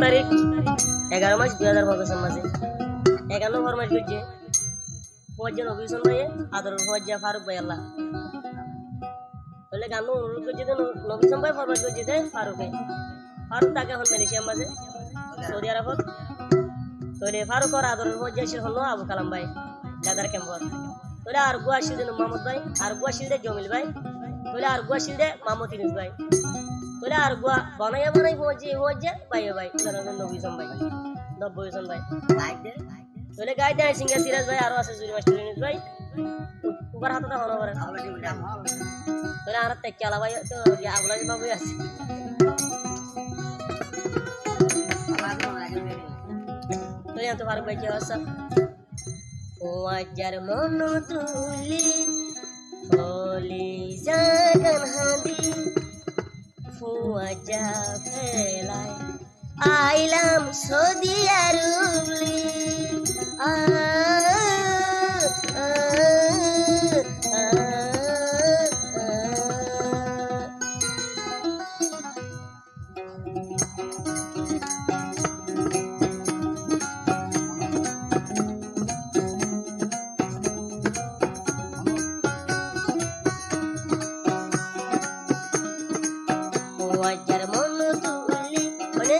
তারিখ 11 মাস 2015 সাল মাসে 51 ফরমাইশ করছে ফৌজিয়া নবী হোসেন ভাই আদর ফৌজিয়া ফারুক ভাই আল্লাহ বলে গান অনুরোধ করছে তো নবী হোসেন ভাই ফরমাইশ করছে দে ফারুক তাকে এখন মালয়েশিয়ার মাঝে সৌদি আরবত তোলে ফারুক আর আদর ফৌজিয়া ছিল হলো আবু কালাম ভাই দাদার ক্যাম্পত তোলে আর গুয়া শিলদে মোহাম্মদ ভাই আর গুয়া শিলদে জমিল ভাই তোলে আর গুয়া শিলদে মাহমুদ ইউনুস ভাই তোলে আর গুয়া বানাইয়া ফৌজিয়া ভাই ভাই নবী হোসেন ভাই নব্বই হোসেন ভাই তোলে গাই দেয় সিঙ্গা সিরাজ ভাই আরো আছে জুরি মাস্টার ইউনুস ভাই উপর হাতটা হলো করে তোলে আর তেকে আলা ভাই তো আবুলাজি বাবু আছে তোলে তো ফারুক ভাই কি অবস্থা ওয়াজার মন তুলি হলি জাগান হাদি ফুয়াজা ফেলায় আইলাম সৌদি আরবলি ওয়াজার মন তুলি মানে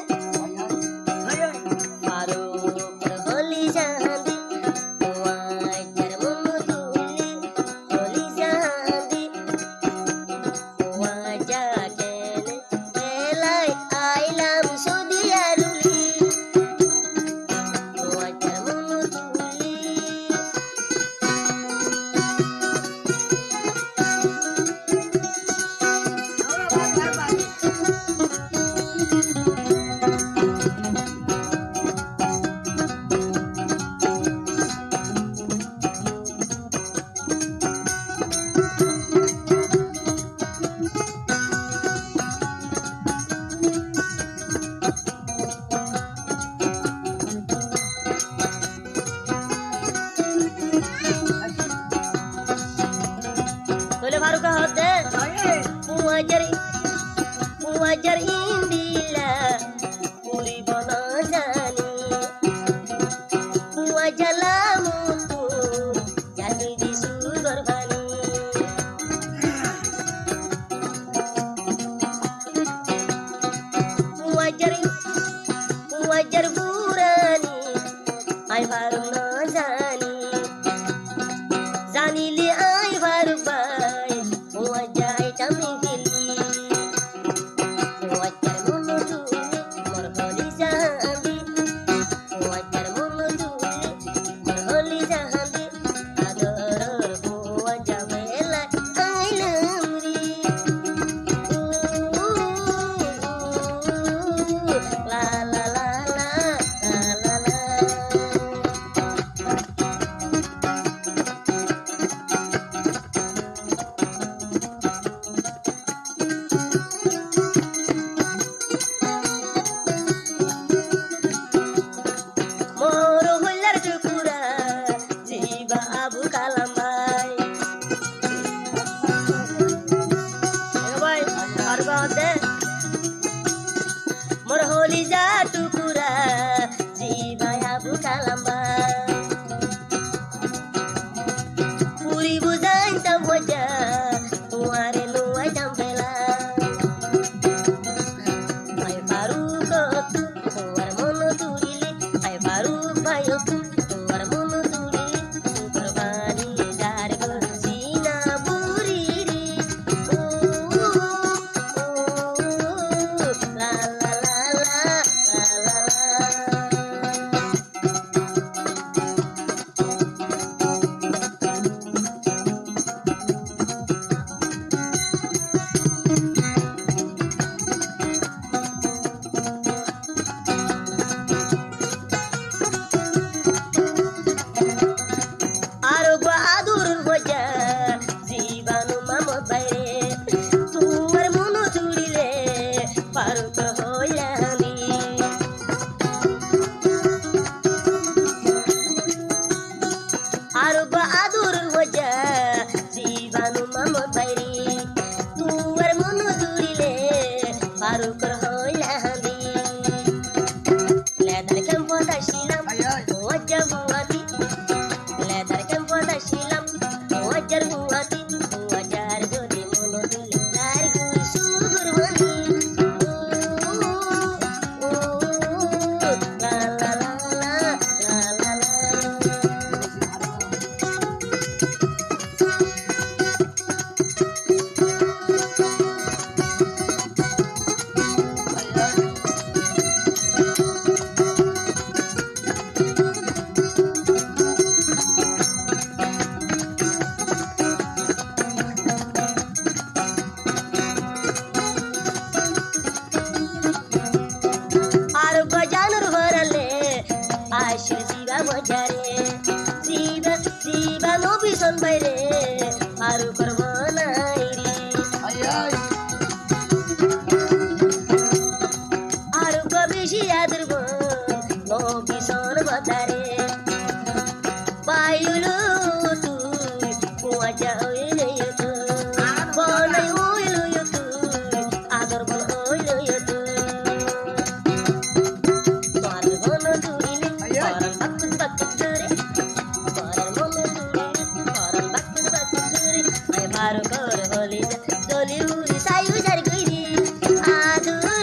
ফারুক হলি জাহাদি রতন বাইরে আরু করব নাইরি আরু কবিশি আদরব নবিসন বদারে পাইলু তুই কুয়াজা হইলে বনাই হইলু তুই আদর বল হইলু তুই তোর মন তুইলে পরম বাকুত বাকুত করে পরম মন তুইলে পরম বাকুত বাকুত করে আই ভারো কর হলি চলি উড়ি সাইউ জার কইরি আদুরু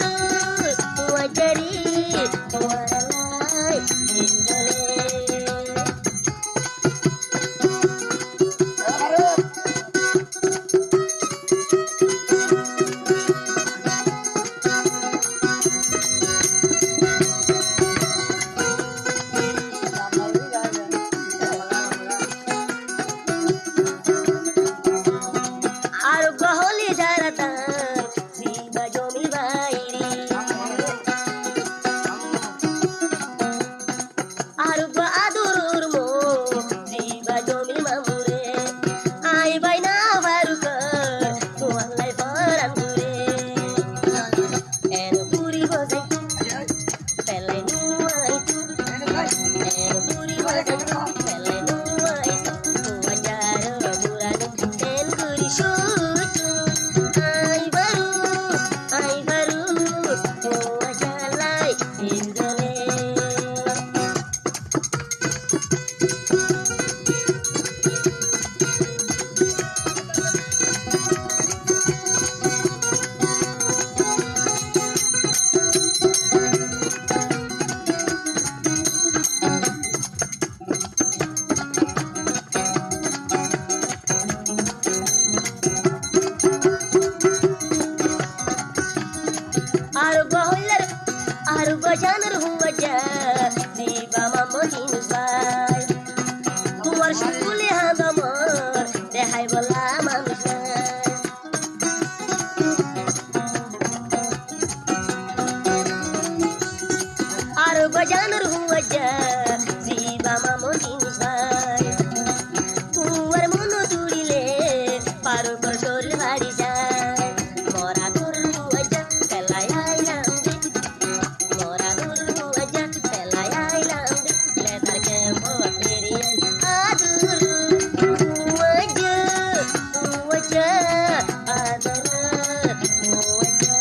কুয়াজারি তোমার লাই জিন্দলে আরো গহলি জারাতা জিবা জমি বাইরি আরো বাদুরুর মো জিবা জমি মামুরে আই বাইনা বারুকর তোয়ালাই পরান ঘুরে এন পুরি বজাই পেলাই নুয়াই এন পুরি বজাই পেলাই নুয়াই কুয়াজার বুরানো এন গুরি শুচু আই বারু কুয়াজালাই ইন্দলে আরো গহলার আরো গজানর হুয়াজা জিবা মামো জিনসাই তোমার শুকুলে হাদামর দেখাই বলা মানুষ নাই আরো গজানর হুয়াজা জিবা মামো জিনসাই তোমার মন তুড়িলে পারো কর শরীর ভারী যায় মরা তোর হুয়াজা পেলাই আইলাম মরা তোর হুয়াজা পেলাই আইলাম লেতার কেম্প এরিয়াল আদুরু হুয়াজা হুয়াজা আদর হুয়াজা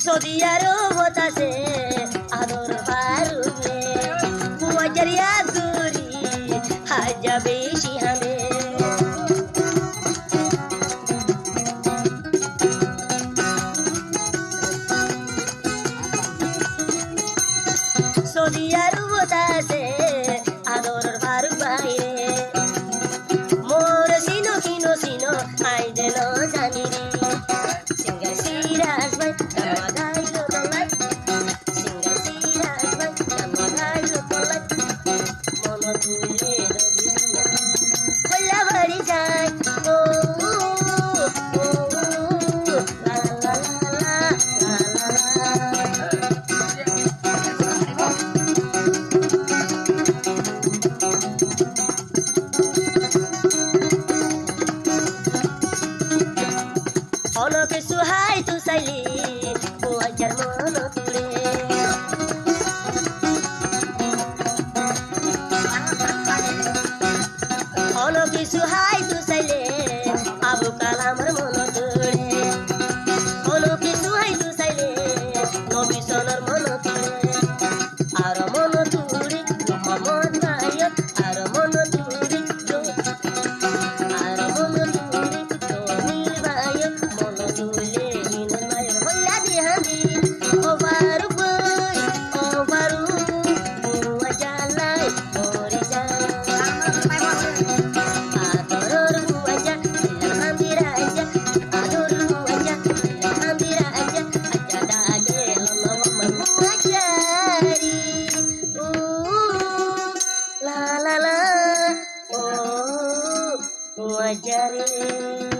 সদিয়ারো হতাছে আদর পারুলে কুয়াজারিয়া দুরি হাজা বেশি হামে সদিয়ারো হতাছে আদর পারু বাইরে মোর সিনো কিনো সিনো আই যেন জানি রে সিঙ্গার সিরাজ ভাই কামাগাই লোকালাই সিঙ্গার সিরাজ ভাই কামাগাই লোকালাই মন তুলে রবি হল্লা ভরি যায় ও লা লা লা লা লা অনকে সুহাই তু সাইলি কুয়াজার মন তুলে অনকে সুহাই তু সাইলে আবু কালামর মন তুলে অনকে সুহাই তু সাইলে নবী সনর মন তুলে আর মন তুলে মোহাম্মদ ভাইয়ত আর মন তুলে আর মন তুলে জমির ভাইয়ত মন তুলে হিনর ভাইয়ত হল্লা দিহানি ও বারু বই ও বারু কুয়াজালাই ওরে যায় আদরর হুয়াজা ইলাম হামিরাজা ওয়াজারে